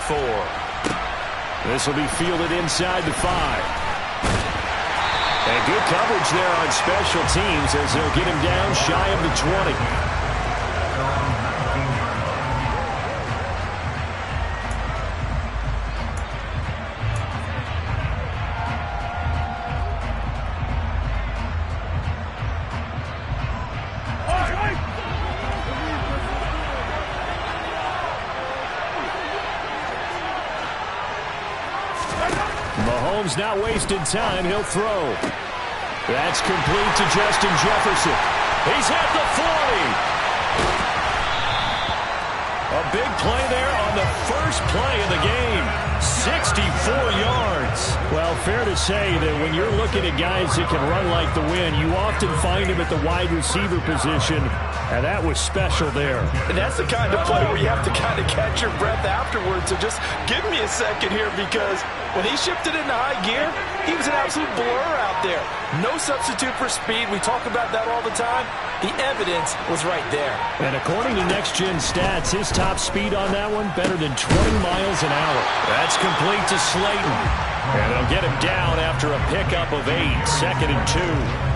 4. This will be fielded inside the 5. And good coverage there on special teams as they'll get him down shy of the 20. Mahomes not wasting time. He'll throw. That's complete to Justin Jefferson. He's at the 40. A big play there on the first play of the game. 64 yards. Well, fair to say that when you're looking at guys that can run like the wind, you often find him at the wide receiver position. And that was special there. And that's the kind of play where you have to kind of catch your breath afterwards. So just give me a second here, because when he shifted into high gear, he was an absolute blur out there. No substitute for speed. We talk about that all the time. The evidence was right there. And according to Next Gen Stats, his top speed on that one, better than 20 miles an hour. That's complete to Slayton. And they'll get him down after a pickup of 8, 2nd and 2.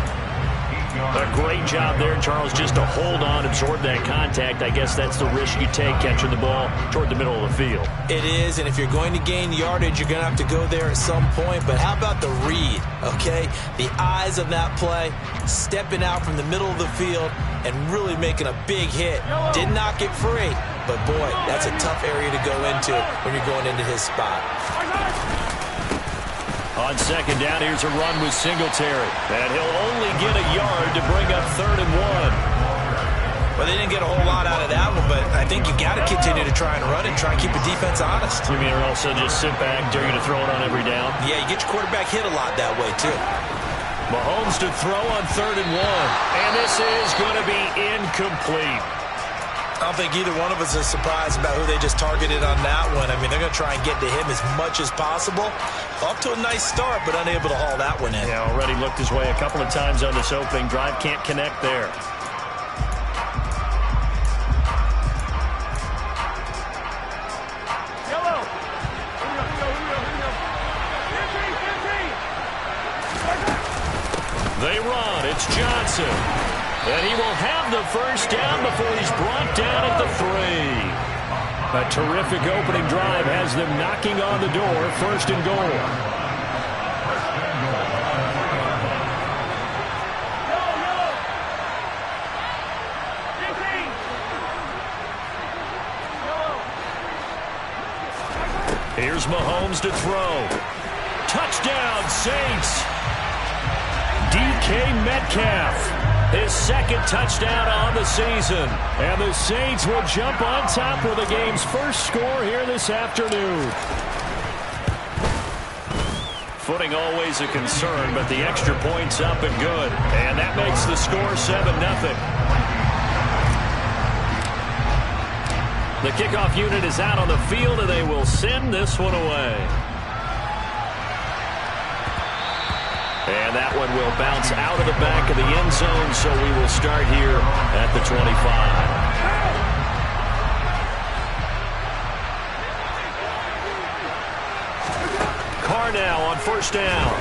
A great job there, Charles, just to hold on, absorb that contact. I guess that's the risk you take catching the ball toward the middle of the field. It is, and if you're going to gain yardage, you're going to have to go there at some point. But how about the read, okay? The eyes of that play, stepping out from the middle of the field and really making a big hit. Did not get free, but boy, that's a tough area to go into when you're going into his spot. On 2nd down, here's a run with Singletary. And he'll only get a yard to bring up 3rd and 1. Well, they didn't get a whole lot out of that one, but I think you got to continue to try and run and try and keep the defense honest. You mean also just sit back, dare you to throw it on every down? Yeah, you get your quarterback hit a lot that way, too. Mahomes to throw on 3rd and 1. And this is going to be incomplete. I don't think either one of us is surprised about who they just targeted on that one. I mean, they're going to try and get to him as much as possible. Off to a nice start, but unable to haul that one in. Yeah, already looked his way a couple of times on this opening drive. Can't connect there. They run. It's Johnson. And he will have the first down before he's brought down at the 3. A terrific opening drive has them knocking on the door. 1st and goal. Here's Mahomes to throw. Touchdown, Saints. DK Metcalf. His 2nd touchdown on the season. And the Saints will jump on top with the game's first score here this afternoon. Footing always a concern, but the extra point's up and good. And that makes the score 7-0. The kickoff unit is out on the field, and they will send this one away. And that one will bounce out of the back of the end zone, so we will start here at the 25. Carr now on 1st down.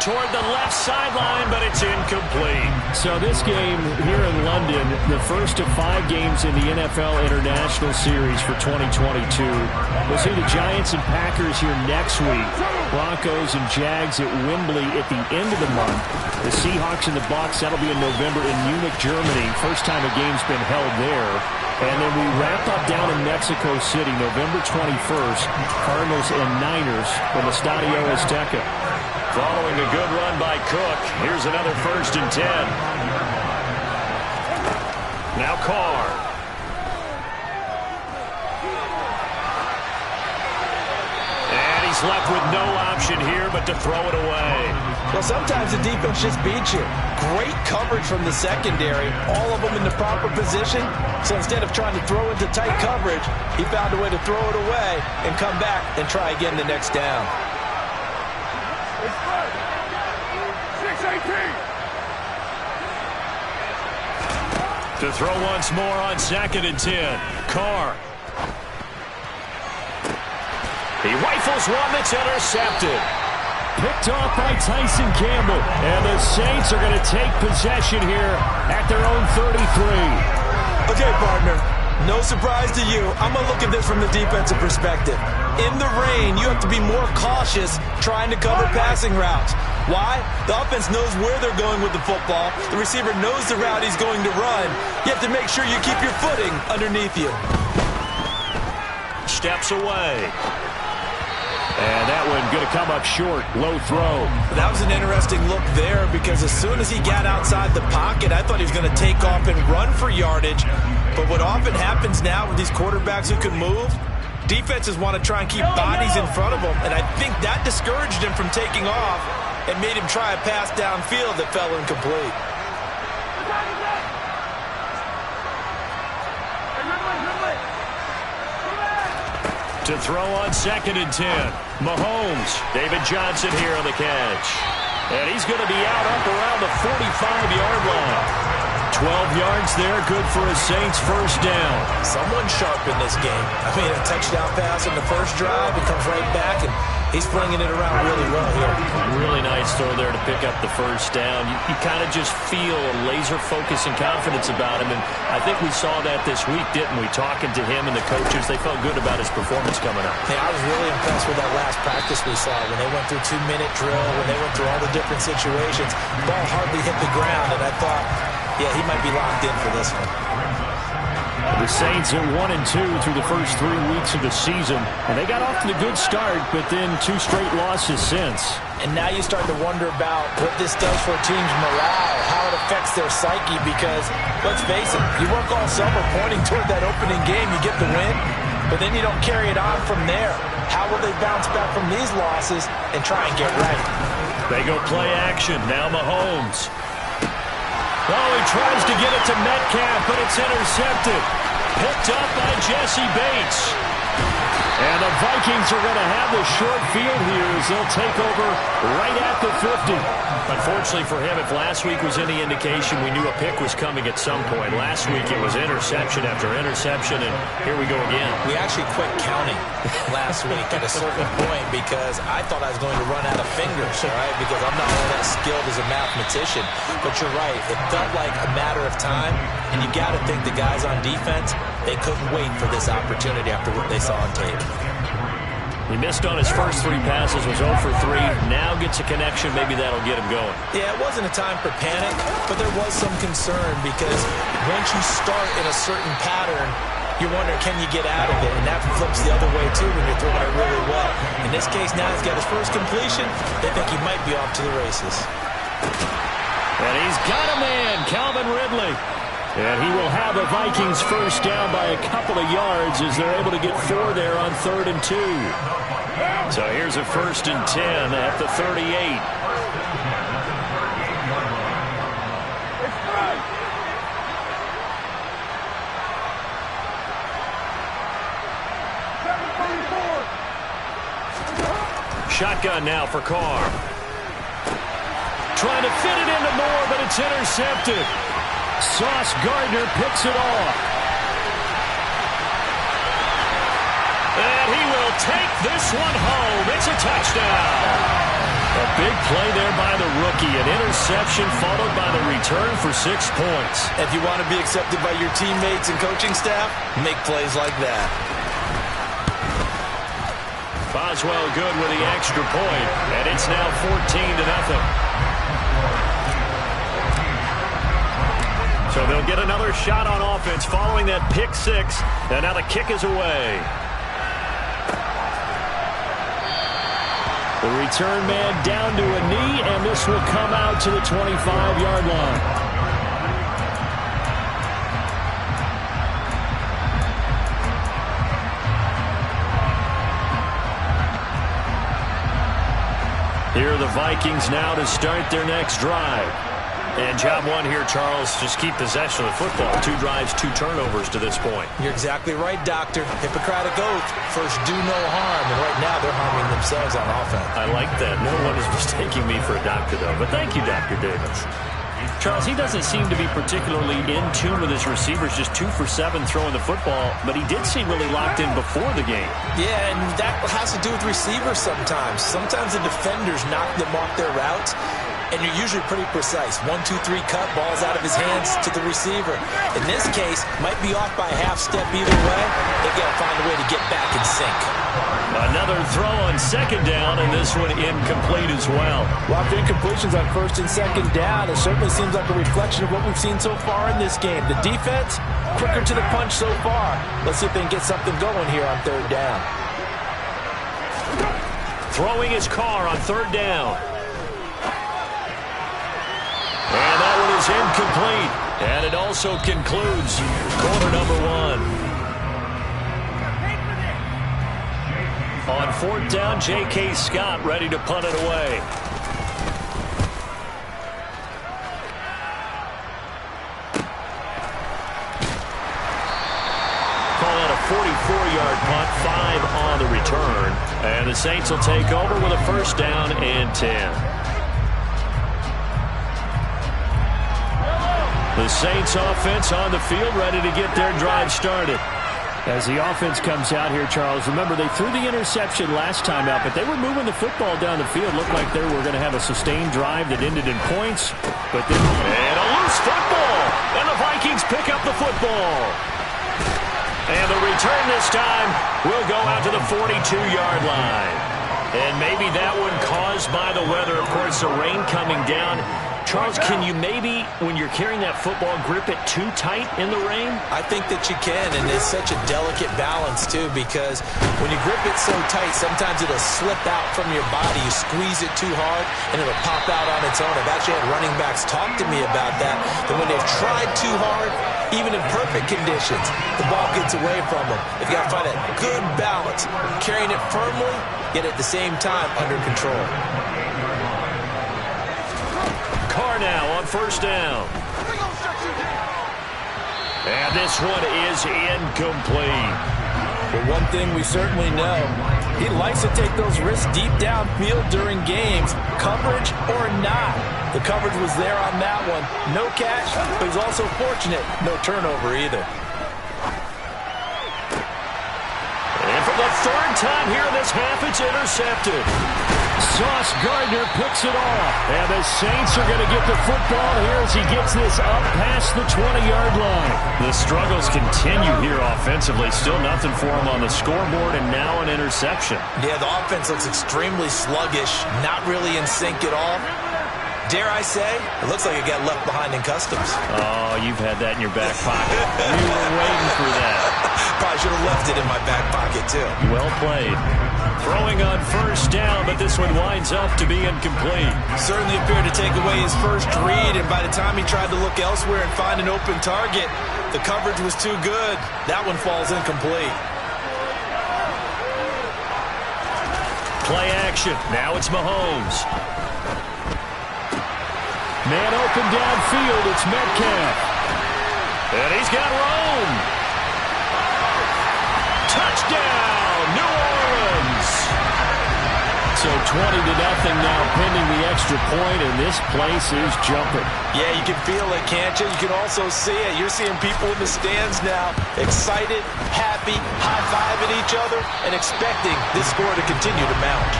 Toward the left sideline, but it's incomplete. So this game here in London, the first of 5 games in the NFL International Series for 2022. We'll see the Giants and Packers here next week. Broncos and Jags at Wembley at the end of the month. The Seahawks and the Bucs, that'll be in November in Munich, Germany. First time a game's been held there. And then we wrap up down in Mexico City, November 21st. Cardinals and Niners from Estadio Azteca. Following a good run by Cook, here's another 1st and 10. Now Carr. And he's left with no option here but to throw it away. Well, sometimes the defense just beats you. Great coverage from the secondary, all of them in the proper position. So instead of trying to throw into tight coverage, he found a way to throw it away and come back and try again the next down. To throw once more on 2nd and 10. Carr. He rifles one that's intercepted. Picked off by Tyson Campbell. And the Saints are going to take possession here at their own 33. Okay, partner. No surprise to you. I'm going to look at this from the defensive perspective. In the rain, you have to be more cautious trying to cover passing routes. Why? The offense knows where they're going with the football. The receiver knows the route he's going to run. You have to make sure you keep your footing underneath you. Steps away. And that one going to come up short. Low throw. That was an interesting look there because as soon as he got outside the pocket, I thought he was going to take off and run for yardage. But what often happens now with these quarterbacks who can move, defenses want to try and keep bodies in front of them. And I think that discouraged him from taking off and made him try a pass downfield that fell incomplete. To throw on 2nd and 10. Mahomes. David Johnson here on the catch. And he's going to be out up around the 45-yard line. 12 yards there, good for a Saints first down. Someone sharp in this game. I mean, a touchdown pass on the first drive. He comes right back, and he's flinging it around really well here. Really nice throw there to pick up the first down. You kind of just feel a laser focus and confidence about him, and I think we saw that this week, didn't we? Talking to him and the coaches, they felt good about his performance coming up. Hey, I was really impressed with that last practice we saw when they went through 2-minute drill, when they went through all the different situations. Ball hardly hit the ground, and I thought, yeah, he might be locked in for this one. The Saints are 1-2 through the first 3 weeks of the season, and they got off to a good start, but then 2 straight losses since. And now you start to wonder about what this does for a team's morale, how it affects their psyche, because, let's face it, you work all summer pointing toward that opening game, you get the win, but then you don't carry it on from there. How will they bounce back from these losses and try and get right? They go play action. Now Mahomes. Oh, he tries to get it to Metcalf, but it's intercepted. Picked up by Jesse Bates. And the Vikings are going to have the short field here as they'll take over right at the 50. Unfortunately for him, if last week was any indication, we knew a pick was coming at some point. Last week it was interception after interception, and here we go again. We actually quit counting last week at a certain point because I thought I was going to run out of fingers, all right, because I'm not all that skilled as a mathematician. But you're right, it felt like a matter of time, and you got to think the guys on defense, they couldn't wait for this opportunity after what they saw on tape. He missed on his first 3 passes, was 0 for 3. Now gets a connection. Maybe that'll get him going. Yeah, it wasn't a time for panic, but there was some concern because once you start in a certain pattern, you're wondering, can you get out of it? And that flips the other way, too, when you're throwing it really well. In this case, now he's got his first completion. They think he might be off to the races. And he's got a man, Calvin Ridley. And he will have the Vikings first down by a couple of yards as they're able to get 4 there on 3rd and 2. So here's a 1st and 10 at the 38. Shotgun now for Carr. Trying to fit it into Moore, but it's intercepted. Sauce Gardner picks it off. And he will take this one home. It's a touchdown. A big play there by the rookie. An interception followed by the return for 6 points. If you want to be accepted by your teammates and coaching staff, make plays like that. Boswell good with the extra point. And it's now 14-0. So they'll get another shot on offense following that pick 6. And now the kick is away. The return man down to a knee, and this will come out to the 25-yard line. Here are the Vikings now to start their next drive. And job one here, Charles, just keep possession of the football. 2 drives, 2 turnovers to this point. You're exactly right, Doctor. Hippocratic oath. First, do no harm. And right now, they're harming themselves on offense. I like that. No one is mistaking me for a doctor, though. But thank you, Dr. Davis. Charles, he doesn't seem to be particularly in tune with his receivers, just 2 for 7 throwing the football, but he did seem really locked in before the game. Yeah, and that has to do with receivers sometimes. Sometimes the defenders knock them off their routes, and you're usually pretty precise. 1, 2, 3 cut, balls out of his hands to the receiver. In this case, might be off by a half step either way. They've got to find a way to get back in sync. Another throw on second down, and this one incomplete as well. Locked incompletions on first and second down. It certainly seems like a reflection of what we've seen so far in this game. The defense, quicker to the punch so far. Let's see if they can get something going here on third down. Throwing his car on third down. And that one is incomplete. And it also concludes quarter number 1. On fourth down, J.K. Scott ready to punt it away. Call that a 44-yard punt, 5 on the return. And the Saints will take over with a first down and 10. The Saints offense on the field ready to get their drive started. As the offense comes out here, Charles, remember they threw the interception last time out, but they were moving the football down the field. Looked like they were going to have a sustained drive that ended in points. But then, and a loose football, and the Vikings pick up the football. And the return this time will go out to the 42-yard line. And maybe that one caused by the weather. Of course, the rain coming down. Charles, can you maybe, when you're carrying that football, grip it too tight in the rain? I think that you can, and it's such a delicate balance, too, because when you grip it so tight, sometimes it'll slip out from your body. You squeeze it too hard, and it'll pop out on its own. I've actually had running backs talk to me about that when they've tried too hard, even in perfect conditions, the ball gets away from them. You've got to find a good balance, carrying it firmly, yet at the same time under control. Carr now on first down. And this one is incomplete. But one thing we certainly know, he likes to take those risks deep downfield during games, coverage or not. The coverage was there on that one. No catch, but he's also fortunate. No turnover either. And for the third time here in this half, it's intercepted. Sauce Gardner picks it off. And the Saints are going to get the football here as he gets this up past the 20-yard line. The struggles continue here offensively. Still nothing for him on the scoreboard, and now an interception. Yeah, the offense looks extremely sluggish, not really in sync at all. Dare I say, it looks like it got left behind in customs. Oh, you've had that in your back pocket. You were waiting for that. Probably should have left it in my back pocket, too. Well played. Throwing on first down, but this one winds up to be incomplete. Certainly appeared to take away his first read, and by the time he tried to look elsewhere and find an open target, the coverage was too good. That one falls incomplete. Play action. Now it's Mahomes. Man open downfield. It's Metcalf. And he's got Rome. Touchdown, New Orleans. So 20-0 now pending the extra point, and this place is jumping. Yeah, you can feel it, can't you? You can also see it. You're seeing people in the stands now, excited, happy, high-fiving each other, and expecting this score to continue to mount.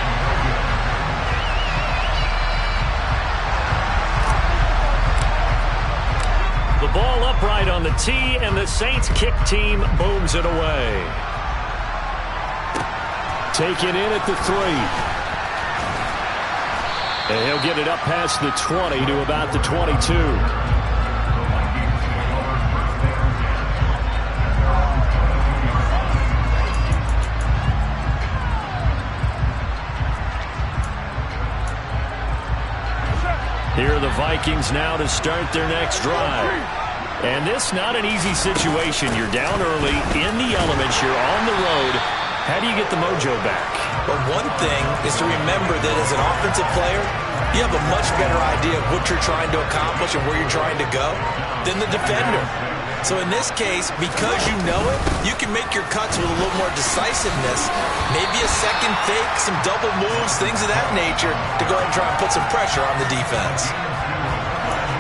The ball upright on the tee, and the Saints kick team booms it away. Taken in at the 3. And he'll get it up past the 20 to about the 22. Here are the Vikings now to start their next drive. And this not an easy situation. You're down early, in the elements, you're on the road. How do you get the mojo back? Well, one thing is to remember that as an offensive player, you have a much better idea of what you're trying to accomplish and where you're trying to go than the defender. So in this case, because you know it, you can make your cuts with a little more decisiveness, maybe a second fake, some double moves, things of that nature, to go ahead and try and put some pressure on the defense.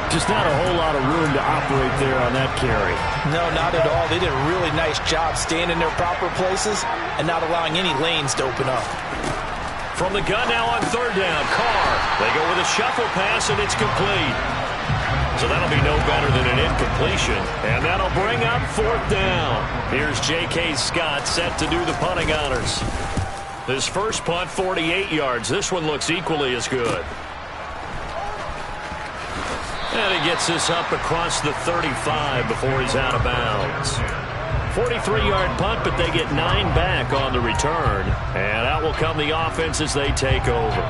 Just not a whole lot of room to operate there on that carry. No, not at all. They did a really nice job staying in their proper places and not allowing any lanes to open up. From the gun now on third down, Carr. They go with a shuffle pass, and it's complete. So that'll be no better than an incompletion. And that'll bring up fourth down. Here's J.K. Scott set to do the punting honors. His first punt, 48 yards. This one looks equally as good. And he gets this up across the 35 before he's out of bounds. 43-yard punt, but they get 9 back on the return. And out will come the offense as they take over.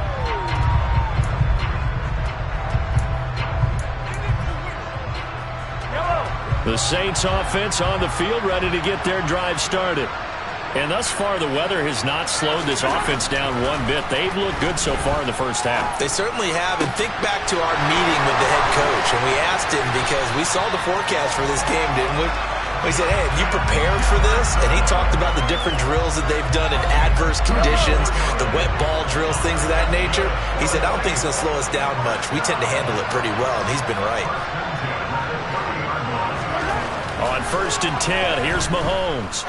The Saints offense on the field, ready to get their drive started. And thus far, the weather has not slowed this offense down one bit. They've looked good so far in the first half. They certainly have. And think back to our meeting with the head coach. And we asked him, because we saw the forecast for this game, didn't we? We said, hey, have you prepared for this? And he talked about the different drills that they've done in adverse conditions, the wet ball drills, things of that nature. He said, I don't think it's going to slow us down much. We tend to handle it pretty well, and he's been right. On 1st and 10, here's Mahomes.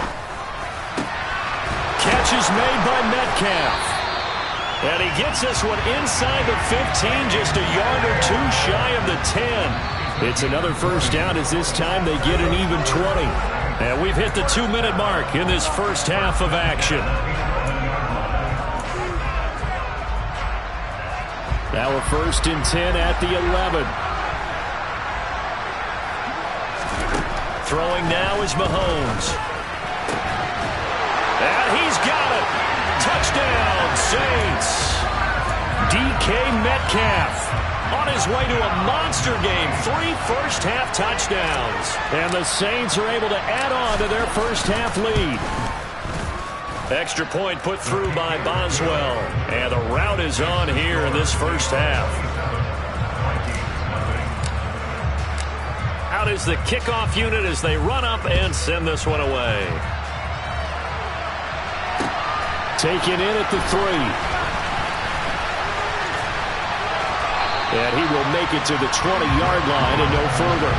Catch is made by Metcalf. And he gets this one inside the 15, just a yard or two shy of the 10. It's another first down, as this time they get an even 20. And we've hit the 2-minute mark in this first half of action. Now a 1st and 10 at the 11. Throwing now is Mahomes. And he's got it. Touchdown, Saints. DK Metcalf on his way to a monster game. 3 first-half touchdowns. And the Saints are able to add on to their first-half lead. Extra point put through by Boswell. And the rout is on here in this first half. Out is the kickoff unit as they run up and send this one away. Taken in at the 3. And he will make it to the 20-yard line and no further.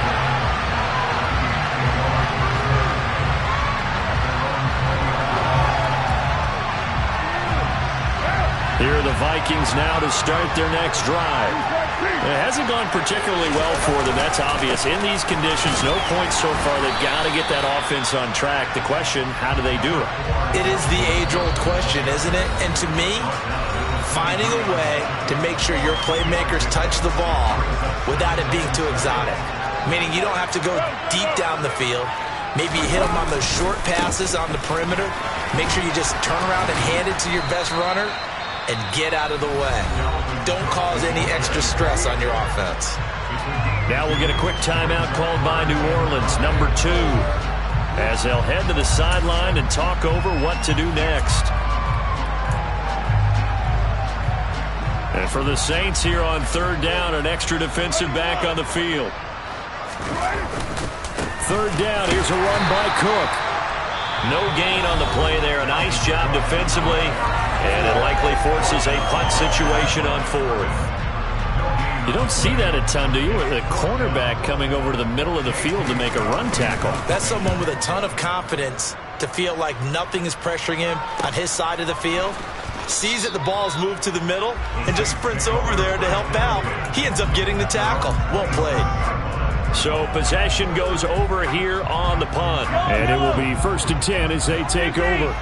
Here are the Vikings now to start their next drive. It hasn't gone particularly well for them. That's obvious. In these conditions, no points so far. They've got to get that offense on track. The question, how do they do it? It is the age-old question, isn't it? And to me, finding a way to make sure your playmakers touch the ball without it being too exotic. Meaning you don't have to go deep down the field. Maybe you hit them on those short passes on the perimeter. Make sure you just turn around and hand it to your best runner and get out of the way. Don't cause any extra stress on your offense. Now we'll get a quick timeout called by New Orleans, number 2, as they'll head to the sideline and talk over what to do next. And for the Saints here on 3rd down, an extra defensive back on the field. 3rd down, here's a run by Cook. No gain on the play there. A nice job defensively. And it likely forces a punt situation on 4th. You don't see that a ton, do you? With a cornerback coming over to the middle of the field to make a run tackle. That's someone with a ton of confidence to feel like nothing is pressuring him on his side of the field. Sees that the ball's moved to the middle and just sprints over there to help out. He ends up getting the tackle. Well played. So possession goes over here on the punt. And it will be 1st and 10 as they take over.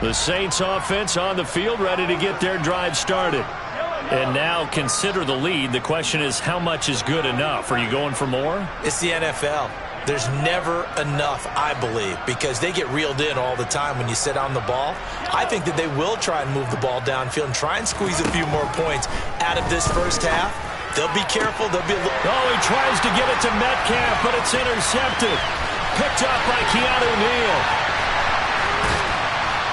The Saints offense on the field, ready to get their drive started. And now consider the lead. The question is, how much is good enough? Are you going for more? It's the NFL. There's never enough, I believe, because they get reeled in all the time when you sit on the ball. I think that they will try and move the ball downfield and try and squeeze a few more points out of this first half. They'll be careful. They'll be a little... Oh, he tries to get it to Metcalf, but it's intercepted. Picked up by Keanu Neal.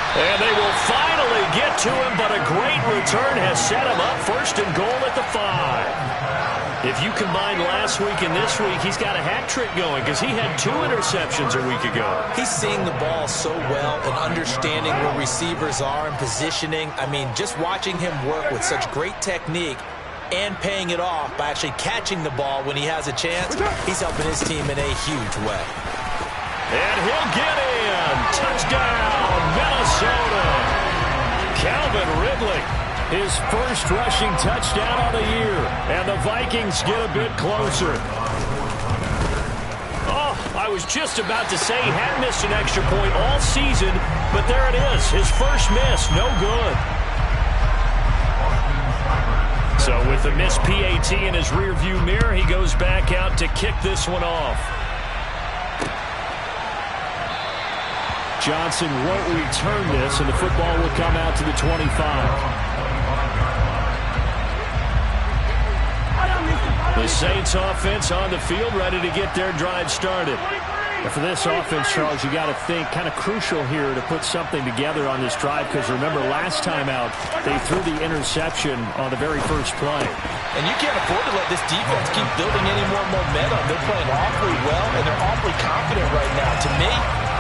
And they will finally get to him, but a great return has set him up 1st and goal at the 5. If you combine last week and this week, he's got a hat trick going because he had 2 interceptions a week ago. He's seeing the ball so well and understanding where receivers are and positioning. I mean, just watching him work with such great technique and paying it off by actually catching the ball when he has a chance. He's helping his team in a huge way. And he'll get in. Touchdown, Minnesota. Calvin Ridley, his first rushing touchdown of the year. And the Vikings get a bit closer. Oh, I was just about to say he hadn't missed an extra point all season, but there it is. His first miss, no good. So with the missed PAT in his rearview mirror, he goes back out to kick this one off. Johnson won't return this, and the football will come out to the 25. The Saints offense on the field, ready to get their drive started. And for this offense, Charles, you got to think kind of crucial here to put something together on this drive, because remember last time out they threw the interception on the very first play. And you can't afford to let this defense keep building any more momentum. They're playing awfully well, and they're awfully confident right now. To me,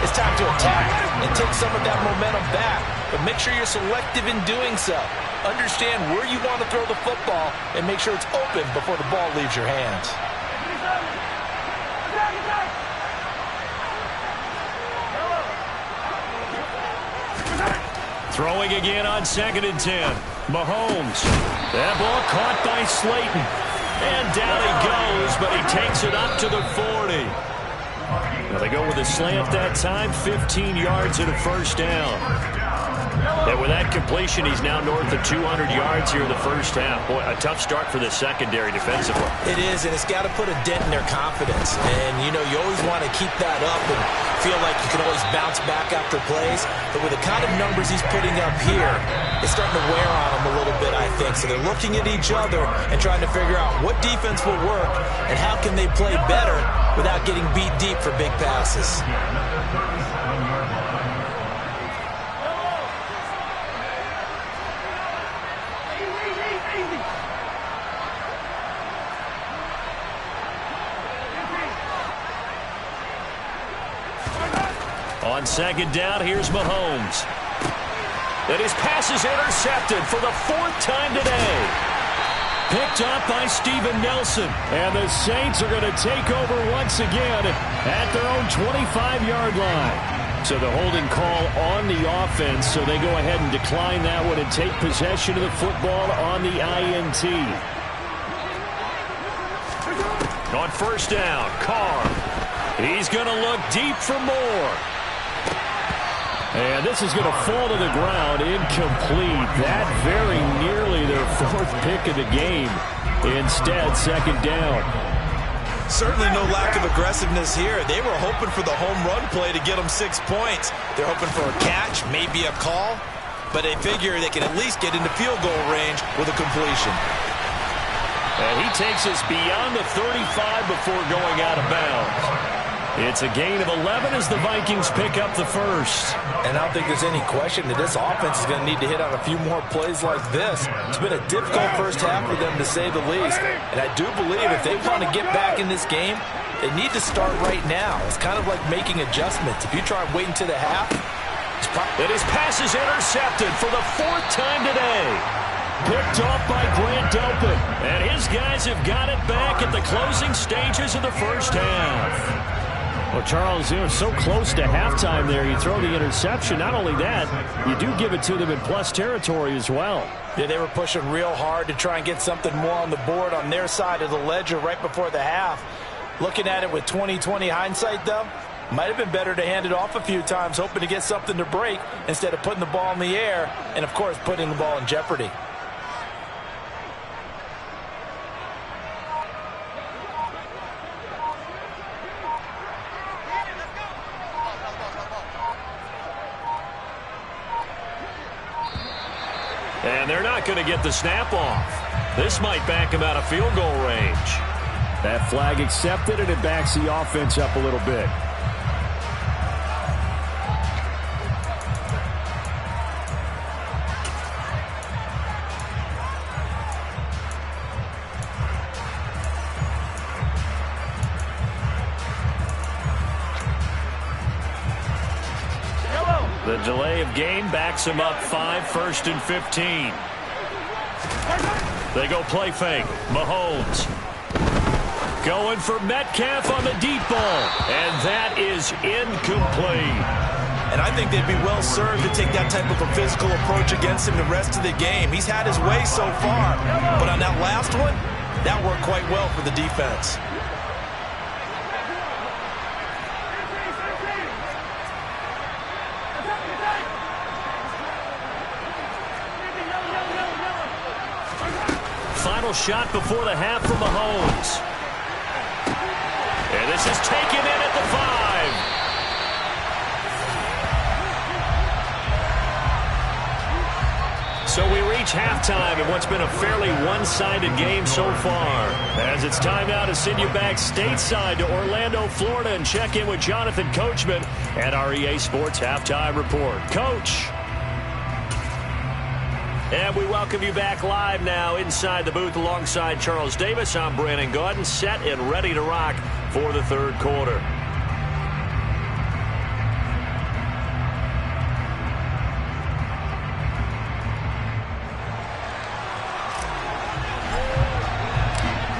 it's time to attack and take some of that momentum back, but make sure you're selective in doing so. Understand where you want to throw the football and make sure it's open before the ball leaves your hands. Throwing again on 2nd and 10. Mahomes. That ball caught by Slayton. And down he goes, but he takes it up to the 40. Now they go with a slant that time, 15 yards and a first down. And with that completion, he's now north of 200 yards here in the first half. Boy, a tough start for the secondary defensively. It is, and it's got to put a dent in their confidence. And, you know, you always want to keep that up and feel like you can always bounce back after plays. But with the kind of numbers he's putting up here, it's starting to wear on them a little bit, I think. So they're looking at each other and trying to figure out what defense will work and how can they play better without getting beat deep for big passes. On 2nd down, here's Mahomes. And his pass is intercepted for the 4th time today. Picked up by Steven Nelson. And the Saints are going to take over once again at their own 25-yard line. So the holding call on the offense, so they go ahead and decline that one and take possession of the football on the INT. On 1st down, Carr. He's going to look deep for more. And this is going to fall to the ground, incomplete. That very nearly their 4th pick of the game. Instead, 2nd down. Certainly no lack of aggressiveness here. They were hoping for the home run play to get them 6 points. They're hoping for a catch, maybe a call, but they figure they can at least get into field goal range with a completion. And he takes us beyond the 35 before going out of bounds. It's a gain of 11 as the Vikings pick up the first. And I don't think there's any question that this offense is going to need to hit on a few more plays like this. It's been a difficult first half for them, to say the least. And I do believe if they want to get back in this game, they need to start right now. It's kind of like making adjustments. If you try waiting to the half, and his pass is intercepted for the 4th time today. Picked off by Grant Delpit. And his guys have got it back at the closing stages of the first half. Well, Charles, you know, so close to halftime there. You throw the interception. Not only that, you do give it to them in plus territory as well. Yeah, they were pushing real hard to try and get something more on the board on their side of the ledger right before the half. Looking at it with 20/20 hindsight, though, might have been better to hand it off a few times, hoping to get something to break instead of putting the ball in the air and, of course, putting the ball in jeopardy. And they're not going to get the snap off. This might back him out of field goal range. That flag accepted, and it backs the offense up a little bit. The delay of game backs him up 5, 1st and 15. They go play fake. Mahomes going for Metcalf on the deep ball. And that is incomplete. And I think they'd be well served to take that type of a physical approach against him the rest of the game. He's had his way so far. But on that last one, that worked quite well for the defense. Final shot before the half from Mahomes. And this is taken in at the 5. So we reach halftime in what's been a fairly one-sided game so far. As it's time now to send you back stateside to Orlando, Florida, and check in with Jonathan Coachman at our EA Sports Halftime Report. Coach. And we welcome you back live now inside the booth alongside Charles Davis. I'm Brandon Gaudin, set and ready to rock for the third quarter.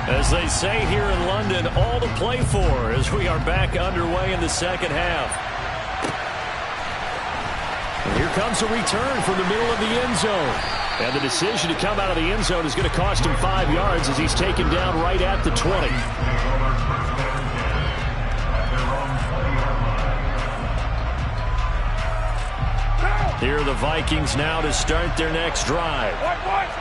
As they say here in London, all to play for as we are back underway in the second half. And here comes a return from the middle of the end zone. And the decision to come out of the end zone is going to cost him 5 yards as he's taken down right at the 20. Here are the Vikings now to start their next drive.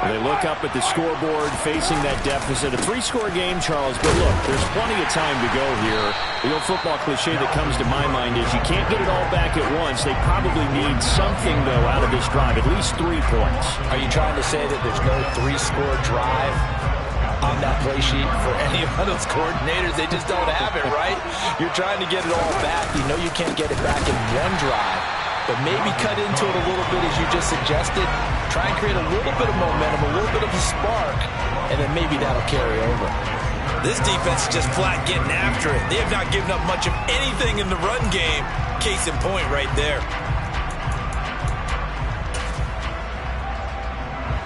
They look up at the scoreboard facing that deficit. A 3-score game, Charles, but look, there's plenty of time to go here. The old football cliche that comes to my mind is you can't get it all back at once. They probably need something, though, out of this drive, at least 3 points. Are you trying to say that there's no 3-score drive on that play sheet for any of those coordinators? They just don't have it, right? You're trying to get it all back. You know you can't get it back in one drive. But maybe cut into it a little bit, as you just suggested. Try and create a little bit of momentum, a little bit of a spark, and then maybe that'll carry over. This defense is just flat getting after it. They have not given up much of anything in the run game. Case in point right there.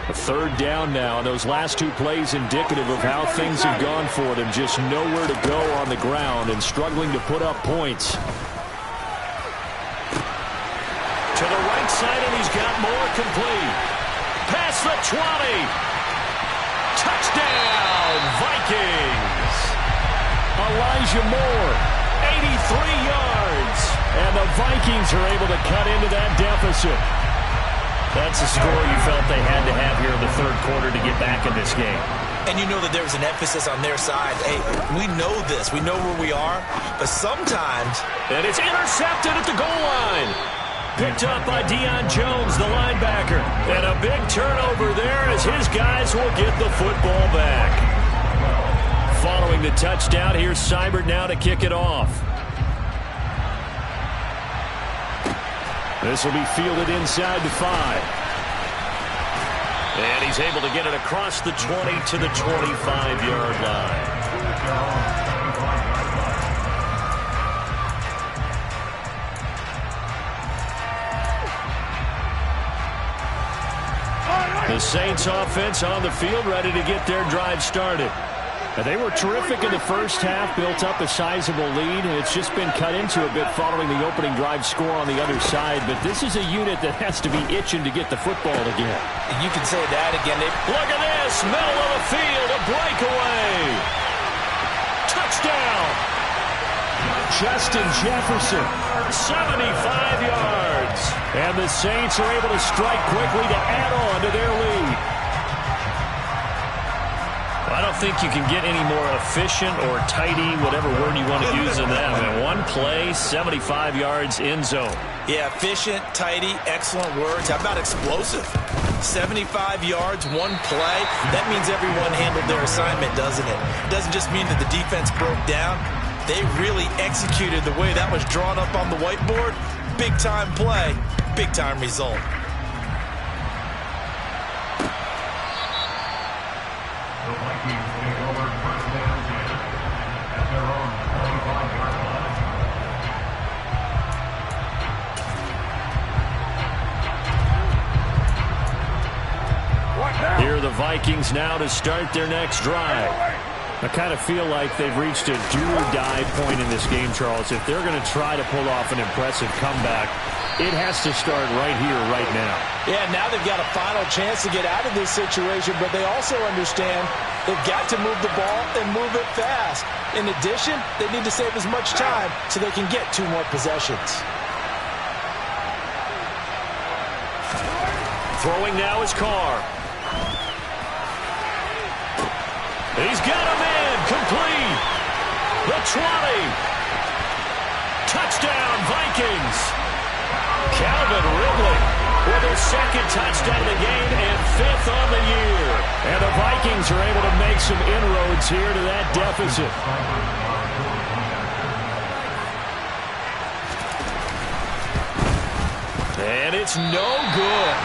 A third down now, and those last 2 plays indicative of how things have gone for them. Just nowhere to go on the ground and struggling to put up points. To the right side, and he's got more complete. Past the 20. Touchdown, Vikings. Elijah Moore, 83 yards. And the Vikings are able to cut into that deficit. That's a score you felt they had to have here in the third quarter to get back in this game. And you know that there was an emphasis on their side. Hey, we know this. We know where we are. But sometimes... And it's intercepted at the goal line. Picked up by Deion Jones, the linebacker. And a big turnover there as his guys will get the football back. Following the touchdown, here's Seibert now to kick it off. This will be fielded inside the 5. And he's able to get it across the 20 to the 25-yard line. The Saints offense on the field, ready to get their drive started. And they were terrific in the first half, built up a sizable lead, and it's just been cut into a bit following the opening drive score on the other side. But this is a unit that has to be itching to get the football again. You can say that again. Look at this, middle of the field, a breakaway. Touchdown. Justin Jefferson, 75 yards. And the Saints are able to strike quickly to add on to their lead. I don't think you can get any more efficient or tidy, whatever word you want to use in that. I mean, one play, 75 yards, end zone. Yeah, efficient, tidy, excellent words. How about explosive? 75 yards, one play. That means everyone handled their assignment, doesn't it? Doesn't just mean that the defense broke down. They really executed the way that was drawn up on the whiteboard. Big-time play, big-time result. Vikings now to start their next drive. I kind of feel like they've reached a do-or-die point in this game, Charles. If they're going to try to pull off an impressive comeback, it has to start right here, right now. Yeah, now they've got a final chance to get out of this situation, but they also understand they've got to move the ball and move it fast. In addition, they need to save as much time so they can get 2 more possessions. Throwing now is Carr. He's got a man complete. The 20. Touchdown, Vikings. Calvin Ridley with his 2nd touchdown of the game and 5th on the year. And the Vikings are able to make some inroads here to that deficit. And it's no good.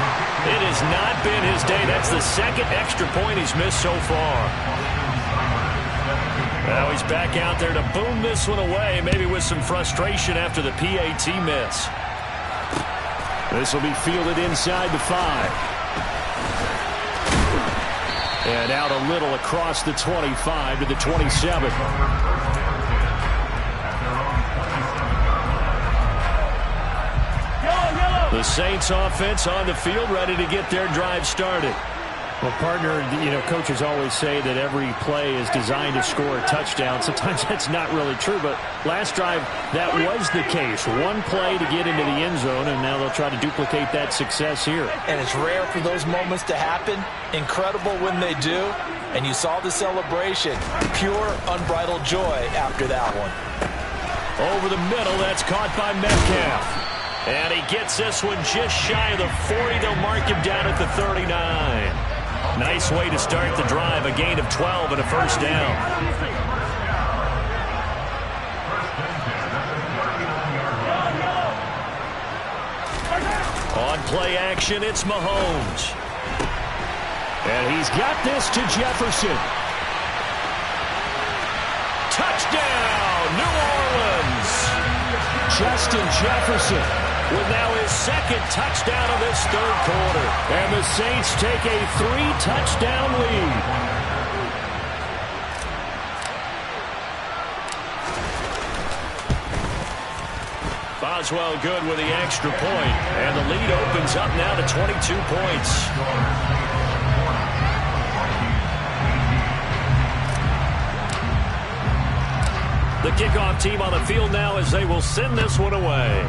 It has not been his day. That's the 2nd extra point he's missed so far. Now he's back out there to boom this one away, maybe with some frustration after the PAT miss. This will be fielded inside the 5. And out a little across the 25 to the 27. The Saints offense on the field, ready to get their drive started. Well, partner, coaches always say that every play is designed to score a touchdown. Sometimes that's not really true, but last drive, that was the case. One play to get into the end zone, and now they'll try to duplicate that success here. And it's rare for those moments to happen. Incredible when they do. And you saw the celebration. Pure, unbridled joy after that one. Over the middle, that's caught by Metcalf. And he gets this one just shy of the 40. They'll mark him down at the 39. Nice way to start the drive. A gain of 12 and a first down. On play action, it's Mahomes. And he's got this to Jefferson. Touchdown, New Orleans. Justin Jefferson with now his 2nd touchdown of this 3rd quarter. And the Saints take a 3-touchdown lead. Boswell good with the extra point. And the lead opens up now to 22 points. The kickoff team on the field now as they will send this one away.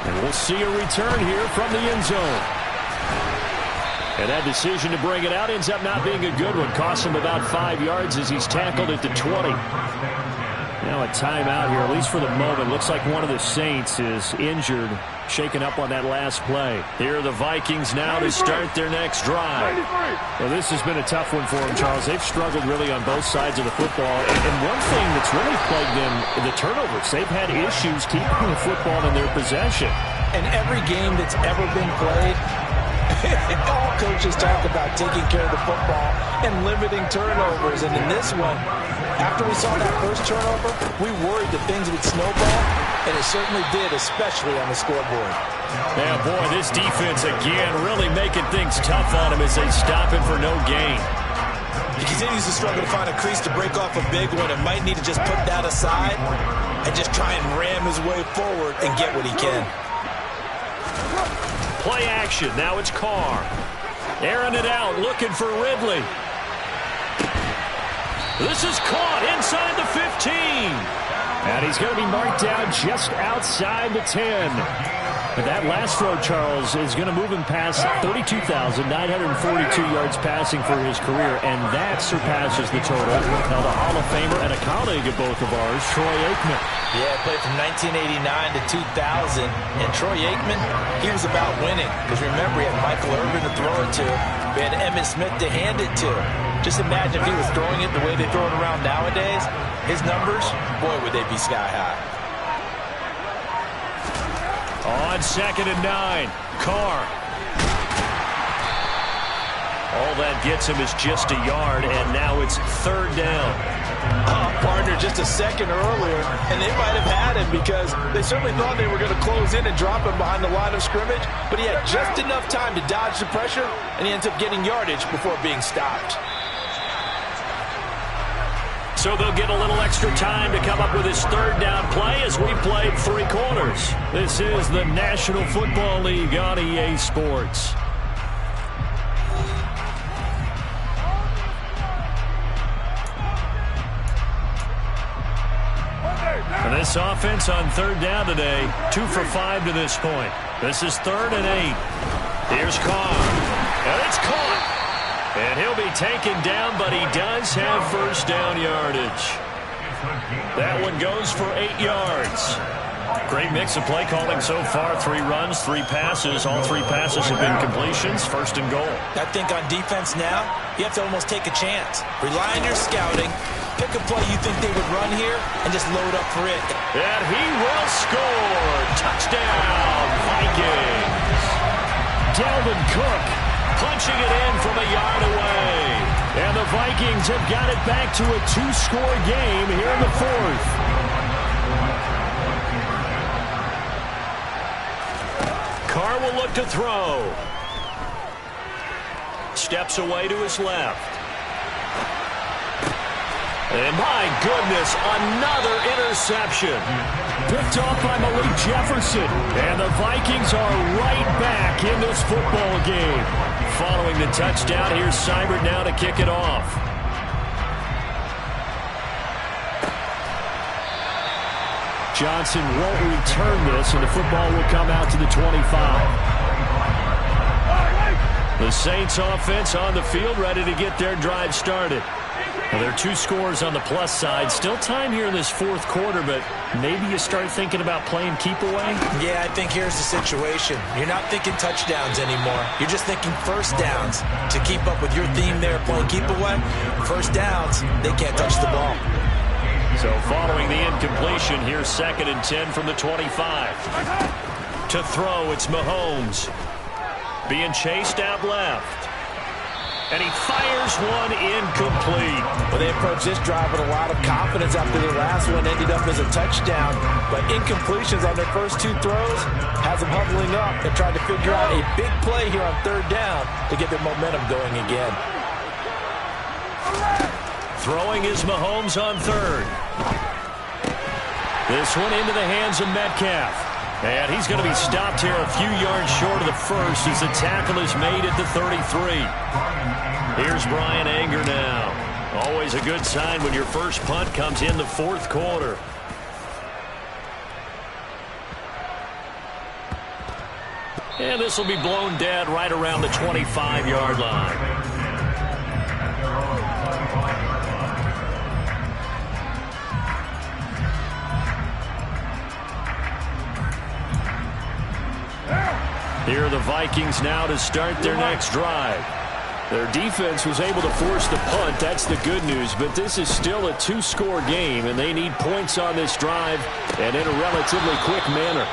And we'll see a return here from the end zone. And that decision to bring it out ends up not being a good one. Costs him about 5 yards as he's tackled at the 20. Now a timeout here, at least for the moment. Looks like one of the Saints is injured, shaken up on that last play. Here are the Vikings now to start their next drive. Well, this has been a tough one for them, Charles. They've struggled really on both sides of the football. And one thing that's really plagued them, the turnovers. They've had issues keeping the football in their possession. In every game that's ever been played, all coaches talk about taking care of the football and limiting turnovers. And in this one, after we saw that first turnover, we worried that things would snowball, and it certainly did, especially on the scoreboard. Yeah, boy, this defense again really making things tough on him as they stop him for no gain. He continues to struggle to find a crease to break off a big one and might need to just put that aside and just try and ram his way forward and get what he can. Play action. Now it's Carr. Airing it out, looking for Ridley. This is caught inside the 15. And he's going to be marked down just outside the 10. But that last throw, Charles, is going to move him past 32,942 yards passing for his career, and that surpasses the total. Now, the Hall of Famer and a colleague of both of ours, Troy Aikman. Yeah, played from 1989 to 2000, and Troy Aikman, he was about winning. Because remember, he had Michael Irvin to throw it to. We had Emmitt Smith to hand it to. Just imagine if he was throwing it the way they throw it around nowadays. His numbers, boy, would they be sky high. On 2nd and 9, Carr. All that gets him is just a yard, and now it's 3rd down. Partner just a second earlier, and they might have had him because they certainly thought they were going to close in and drop him behind the line of scrimmage, but he had just enough time to dodge the pressure, and he ends up getting yardage before being stopped. So they'll get a little extra time to come up with his third down play as we played 3 quarters. This is the National Football League on EA Sports. And this offense on third down today, 2 for 5 to this point. This is 3rd and 8. Here's Carr. And it's caught. And he'll be taken down, but he does have first down yardage. That one goes for 8 yards. Great mix of play calling so far. 3 runs, 3 passes. All 3 passes have been completions. 1st and goal. I think on defense now, you have to almost take a chance. Rely on your scouting. Pick a play you think they would run here and just load up for it. And he will score. Touchdown, Vikings. Dalvin Cook punching it in from a yard away. And the Vikings have got it back to a 2-score game here in the 4th. Carr will look to throw. Steps away to his left. And my goodness, another interception. Picked off by Malik Jefferson. And the Vikings are right back in this football game. Following the touchdown, here's Seibert now to kick it off. Johnson won't return this, and the football will come out to the 25. The Saints offense on the field, ready to get their drive started. Well, there are 2 scores on the plus side. Still time here in this 4th quarter, but maybe you start thinking about playing keep away? Yeah, I think here's the situation. You're not thinking touchdowns anymore. You're just thinking first downs. To keep up with your theme there, playing keep away, first downs, they can't touch the ball. So following the incompletion, here's 2nd and 10 from the 25. To throw, it's Mahomes. Being chased out left. And he fires one incomplete. Well, they approached this drive with a lot of confidence after their last one ended up as a touchdown. But incompletions on their first 2 throws has them huddling up and trying to figure out a big play here on 3rd down to get their momentum going again. Throwing is Mahomes on 3rd. This one into the hands of Metcalf. And he's going to be stopped here a few yards short of the first as the tackle is made at the 33. Here's Brian Anger now. Always a good sign when your first punt comes in the 4th quarter. And this will be blown dead right around the 25-yard line. Here are the Vikings now to start their next drive. Their defense was able to force the punt. That's the good news. But this is still a 2-score game, and they need points on this drive and in a relatively quick manner.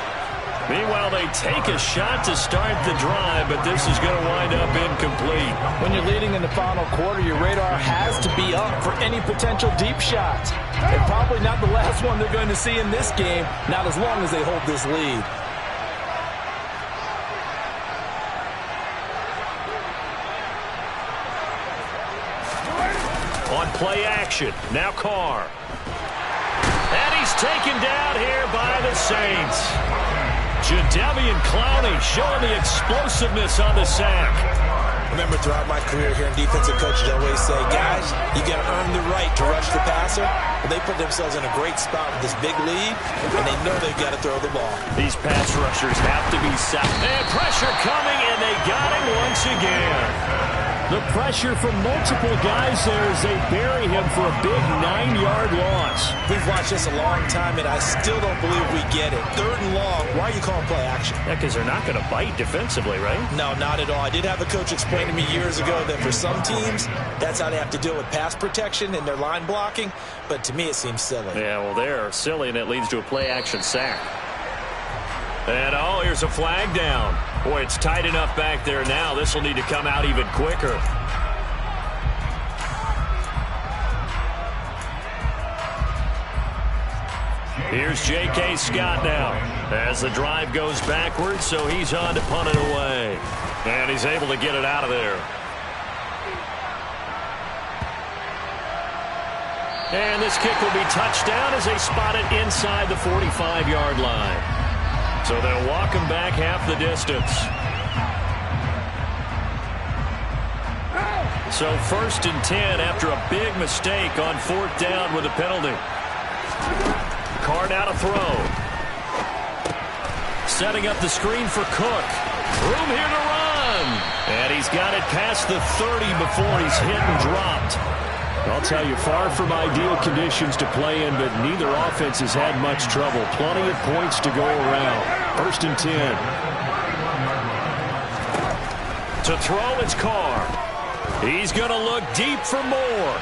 Meanwhile, they take a shot to start the drive, but this is going to wind up incomplete. When you're leading in the final quarter, your radar has to be up for any potential deep shots. And probably not the last one they're going to see in this game, not as long as they hold this lead. On play action, now Carr. And he's taken down here by the Saints. Jadeveon Clowney showing the explosiveness on the sack. Remember, throughout my career here in defensive coaches, I always say, guys, you got to earn the right to rush the passer. Well, they put themselves in a great spot with this big lead, and they know they've got to throw the ball. These pass rushers have to be set. And pressure coming, and they got him once again. The pressure from multiple guys there as they bury him for a big 9-yard loss. We've watched this a long time, and I still don't believe we get it. 3rd and long, why are you calling play action? Yeah, because they're not going to bite defensively, right? No, not at all. I did have a coach explain to me years ago that for some teams, that's how they have to deal with pass protection and their line blocking, but to me it seems silly. Yeah, well, they're silly, and it leads to a play-action sack. And, oh, here's a flag down. Boy, it's tight enough back there now. This will need to come out even quicker. Here's J.K. Scott now as the drive goes backwards, so he's on to punt it away. And he's able to get it out of there. And this kick will be touchdown as they spot it inside the 45-yard line. So they'll walk him back half the distance. So 1st and 10 after a big mistake on 4th down with a penalty. Carr now to throw. Setting up the screen for Cook. Room here to run. And he's got it past the 30 before he's hit and dropped. I'll tell you, far from ideal conditions to play in, but neither offense has had much trouble. Plenty of points to go around. 1st and 10. To throw, it's Carr. He's going to look deep for more.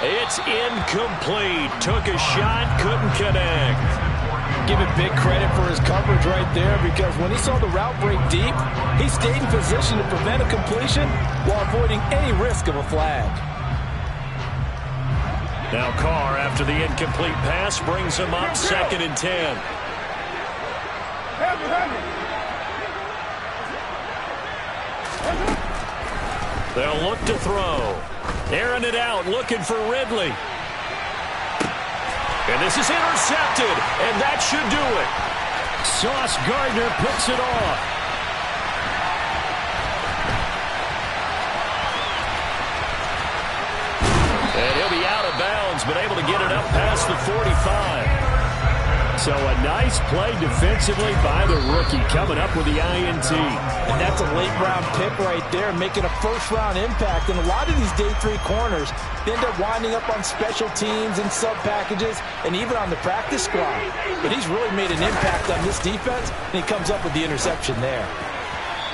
It's incomplete. Took a shot, couldn't connect. Give it big credit for his coverage right there, because when he saw the route break deep, he stayed in position to prevent a completion while avoiding any risk of a flag. Now Carr, after the incomplete pass, brings him up 2nd and 10. They'll look to throw. Airing it out, looking for Ridley. And this is intercepted, and that should do it. Sauce Gardner picks it off. And he'll be out of bounds, but able to get it up past the 45. So a nice play defensively by the rookie, coming up with the INT. And that's a late-round pick right there, making a first-round impact. And a lot of these day 3 corners, they end up winding up on special teams and sub-packages and even on the practice squad. But he's really made an impact on this defense, and he comes up with the interception there.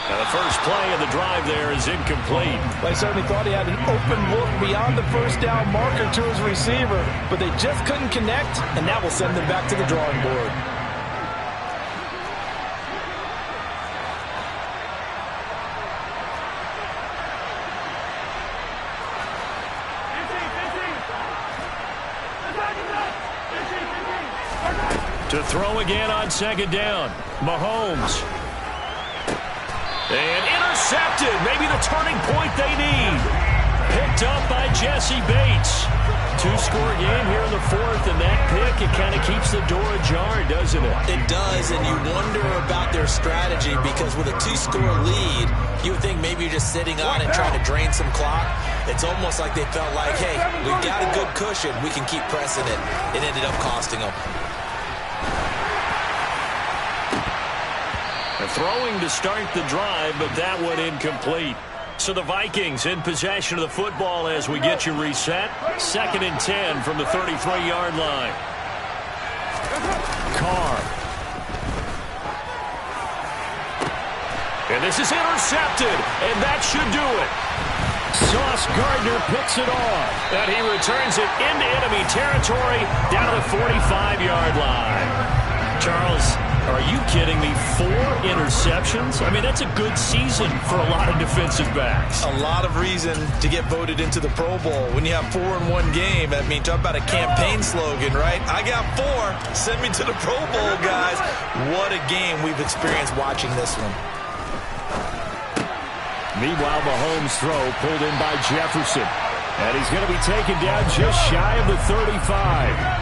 Now the first play of the drive there is incomplete. Well, I certainly thought he had an open look beyond the first down marker to his receiver, but they just couldn't connect, and that will send them back to the drawing board. To throw again on 2nd down. Mahomes. And intercepted. Maybe the turning point they need. Picked up by Jesse Bates. 2-score game here in the 4th, and that pick, it kind of keeps the door ajar, doesn't it? It does, and you wonder about their strategy, because with a 2-score lead, you would think maybe you're just sitting on it trying to drain some clock. It's almost like they felt like, hey, we've got a good cushion. We can keep pressing it. It ended up costing them. Throwing to start the drive, but that one incomplete. So the Vikings in possession of the football as we get you reset. 2nd and 10 from the 33-yard line. Carr. And this is intercepted, and that should do it. Sauce Gardner picks it off, and he returns it into enemy territory down to the 45-yard line. Charles, are you kidding me? 4 interceptions? I mean, that's a good season for a lot of defensive backs. A lot of reason to get voted into the Pro Bowl. When you have 4 in one game, I mean, talk about a campaign slogan, right? I got 4. Send me to the Pro Bowl, guys. What a game we've experienced watching this one. Meanwhile, Mahomes' throw pulled in by Jefferson. And he's going to be taken down just shy of the 35.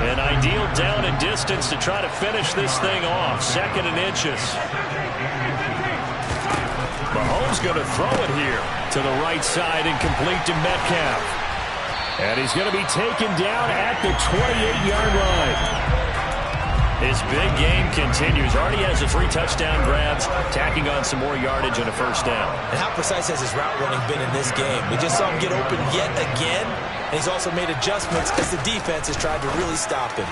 An ideal down and distance to try to finish this thing off. 2nd and inches. Mahomes going to throw it here to the right side and complete to Metcalf. And he's going to be taken down at the 28-yard line. His big game continues. Already has the 3 touchdown grabs, tacking on some more yardage and a first down. And how precise has his route running been in this game? We just saw him get open yet again, and he's also made adjustments as the defense has tried to really stop him.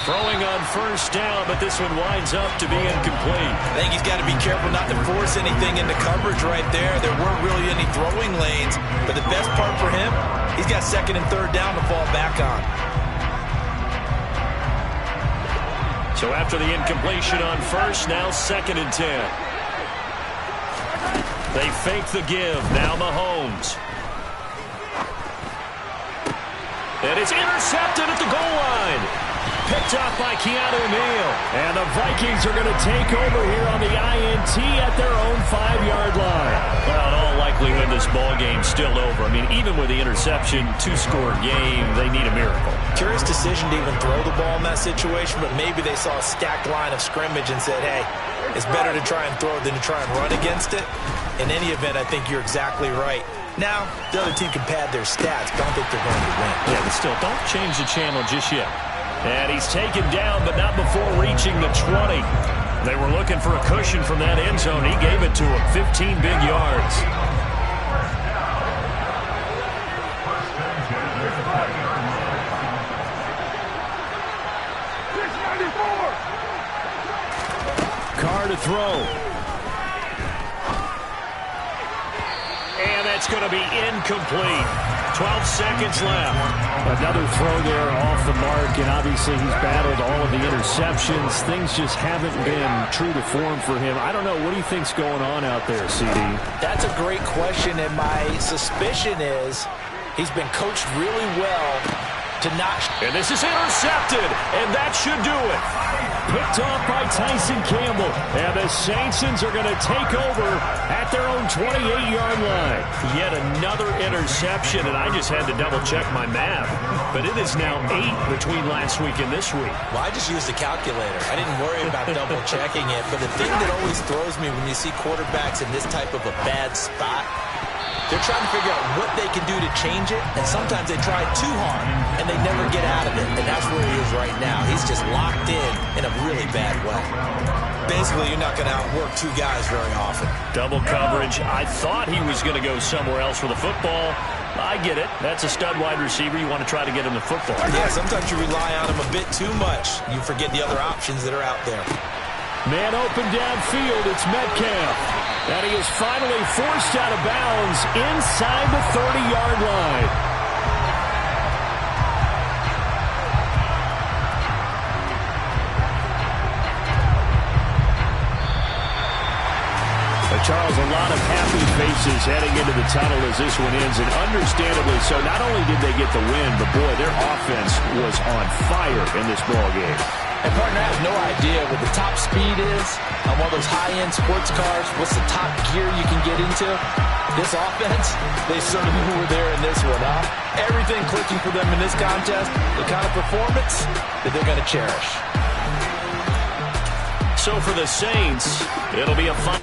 Throwing on first down, but this one winds up to be incomplete. I think he's got to be careful not to force anything into coverage right there. There weren't really any throwing lanes, but the best part for him, he's got 2nd and 3rd down to fall back on. So after the incompletion on first, now 2nd and 10. They fake the give. Now Mahomes. And it's intercepted at the goal line. Picked up by Keanu Neal. And the Vikings are going to take over here on the INT at their own 5-yard line. Well, in all likelihood, this ball game's still over. I mean, even with the interception, 2-score game, they need a miracle. Curious decision to even throw the ball in that situation, but maybe they saw a stacked line of scrimmage and said, hey, it's better to try and throw than to try and run against it. In any event, I think you're exactly right. Now, the other team can pad their stats, but I don't think they're going to win. Yeah, but still, don't change the channel just yet. And he's taken down, but not before reaching the 20. They were looking for a cushion from that end zone. He gave it to him, 15 big yards. Carr to throw. And that's going to be incomplete. 12 seconds left. Another throw there off the mark, and obviously he's battled all of the interceptions. Things just haven't been true to form for him. I don't know. What do you think's going on out there, CD? That's a great question, and my suspicion is he's been coached really well to not... And this is intercepted, and that should do it. Picked off by Tyson Campbell. And the Saints are going to take over at their own 28-yard line. Yet another interception, and I just had to double-check my math. But it is now 8 between last week and this week. Well, I just used a calculator. I didn't worry about double-checking it. But the thing that always throws me when you see quarterbacks in this type of a bad spot, they're trying to figure out what they can do to change it, and sometimes they try too hard, and they never get out of it, and that's where he is right now. He's just locked in a really bad way. Basically, you're not going to outwork two guys very often. Double coverage. I thought he was going to go somewhere else with the football. I get it. That's a stud wide receiver. You want to try to get him the football. Yeah, sometimes you rely on him a bit too much. You forget the other options that are out there. Man open downfield, it's Metcalf. And he is finally forced out of bounds inside the 30-yard line. Charles, a lot of happy faces heading into the tunnel as this one ends, and understandably so. Not only did they get the win, but boy, their offense was on fire in this ball game. And partner, I have no idea what the top speed is on one of those high-end sports cars. What's the top gear you can get into? This offense, they certainly were there in this one, huh? Everything clicking for them in this contest, the kind of performance that they're going to cherish. So for the Saints, it'll be a fun...